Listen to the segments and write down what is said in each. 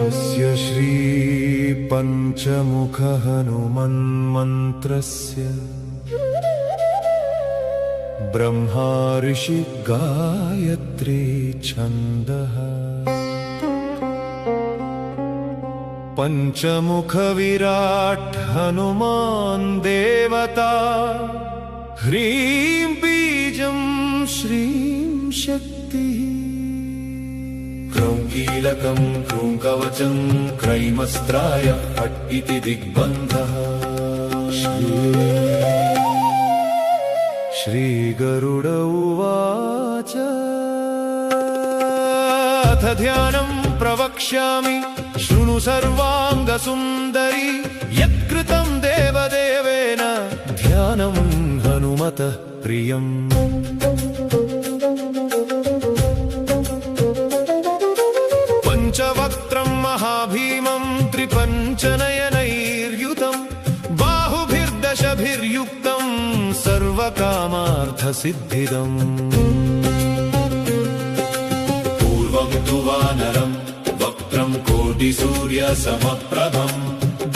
अस्य श्री पंचमुख हनुमन्मन्त्रस्य ब्रह्मा ऋषि गायत्री छन्दः पंचमुख विराट हनुमान् देवता ह्रीं बीजं श्रीं शक्तिः क्रौं कीलकं क्रूं कवचं क्रैमस्त्राय फट् इति दिग्बन्धः श्रीगरुड उवाच अथ ध्यानं प्रवक्ष्यामि शृणु सर्वाङ्गसुन्दरी यत्कृतं देवदेवेन ध्यानं हनुमतः प्रियम् पंचवक्त्रं महाभीमं त्रिपञ्चनयनैर्युतं बाहुभिर्दशभिर्युक्तं सर्वकामार्थसिद्धिदम् पूर्वं तु वानरं वक्त्रं कोटिसूर्यसमप्रभं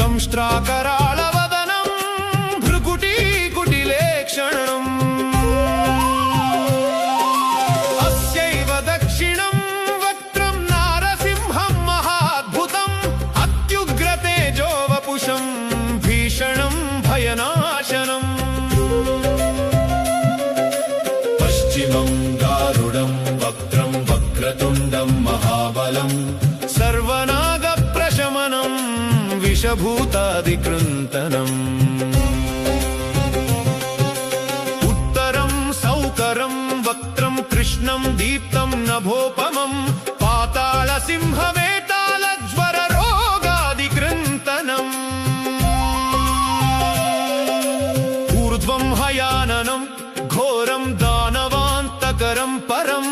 दंष्ट्राकराळवदनं भ्रुकुटीकुटिलेक्षणम् अस्यैव दक्षिणं वक्त्रं नारसिंहं महाद्भुतम् अत्युग्रतेजो वपुषं भीषणं भयनाशनम् पश्चिमं गारुडं वक्त्रं वक्रतुण्डं महाबलं सर्वनागप्रशमनं विषभूतादिकृन्तनम् उत्तरं सौकरं वक्त्रं कृष्णं दीप्तं नभोपमं पातालसिंहवेतालज्वररोगादिकृन्तनम् ऊर्ध्वं हयाननं घोरं दानवान्तकरं परं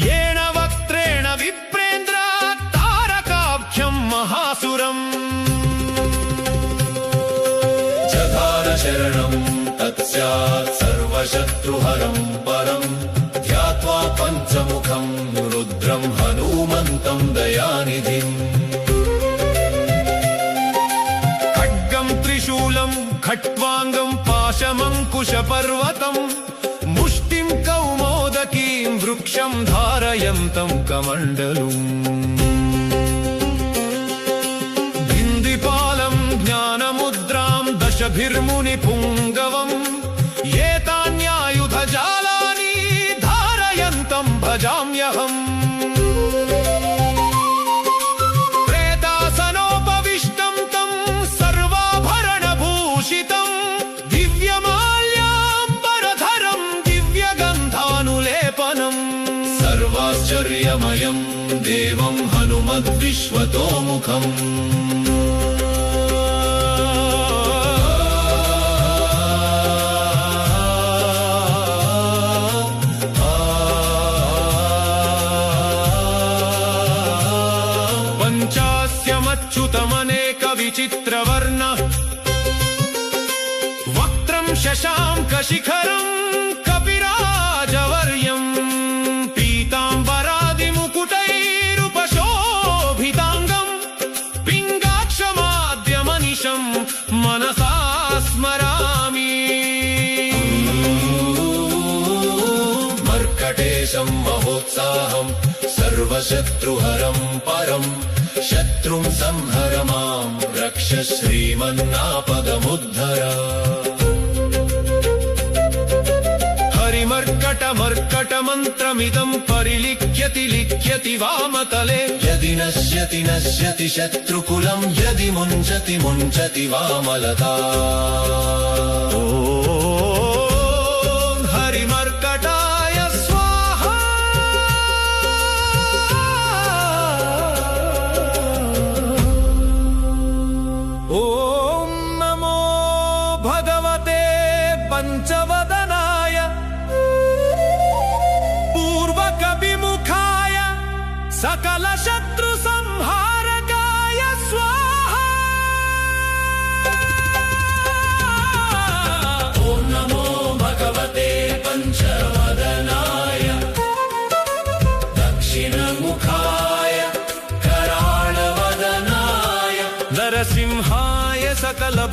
येन वक्त्रेण विप्रेन्द्र तारकाख्यं महासुरम् जघानशरणं तत्स्यात् सर्वशत्रुहरं परं ध्यात्वा पञ्चमुखं रुद्रं हनुमन्तं दयानिधिम् खड्गं त्रिशूलं खट्वाङ्गं पाशमङ्कुशपर्वतं मुष्टिं कौमोदकीं वृक्षं धारयन्तं कमण्डलुम् भिन्दिपालं ज्ञानमुद्रां दशभिर्मुनिपुङ्गवम् एतान्यायुधजालानि धारयन्तं भजाम्यहम् प्रेतासनोपविष्टं तं सर्वाभरणभूषितं दिव्यमाल्याम्बरधरं दिव्यगन्धानुलेपनम् सर्वाश्चर्यमयं देवं हनुमद्विश्वतोमुखम् पञ्चास्यमच्युतमनेकविचित्रवर्णः वक्त्रं शशाङ्कशिखरं कपिराजवर्यं पीताम्बरादिमुकुटैरुपशोभिताङ्गं पिङ्गाक्षमाद्यमनिशं मनसा स्मरामि मर्कटेशं महोत्साहं सर्वशत्रुहरं परं शत्रुं संहर मां रक्ष श्रीमन्नापदमुद्धर हरिमर्कटमर्कटमन्त्रमिदं परिलिख्यति लिख्यति वामतले यदि नश्यति नश्यति शत्रुकुलं यदि मुञ्चति मुञ्चति वामलता ॐ हरिमर्कटाय स्वाहा ॐ नमो भगवते पंचवदनाय पूर्वकविमुखाय सकलशत्रुसंहारकाय स्वाहा ॐ नमो भगवते पंचवदनाय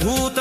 భూత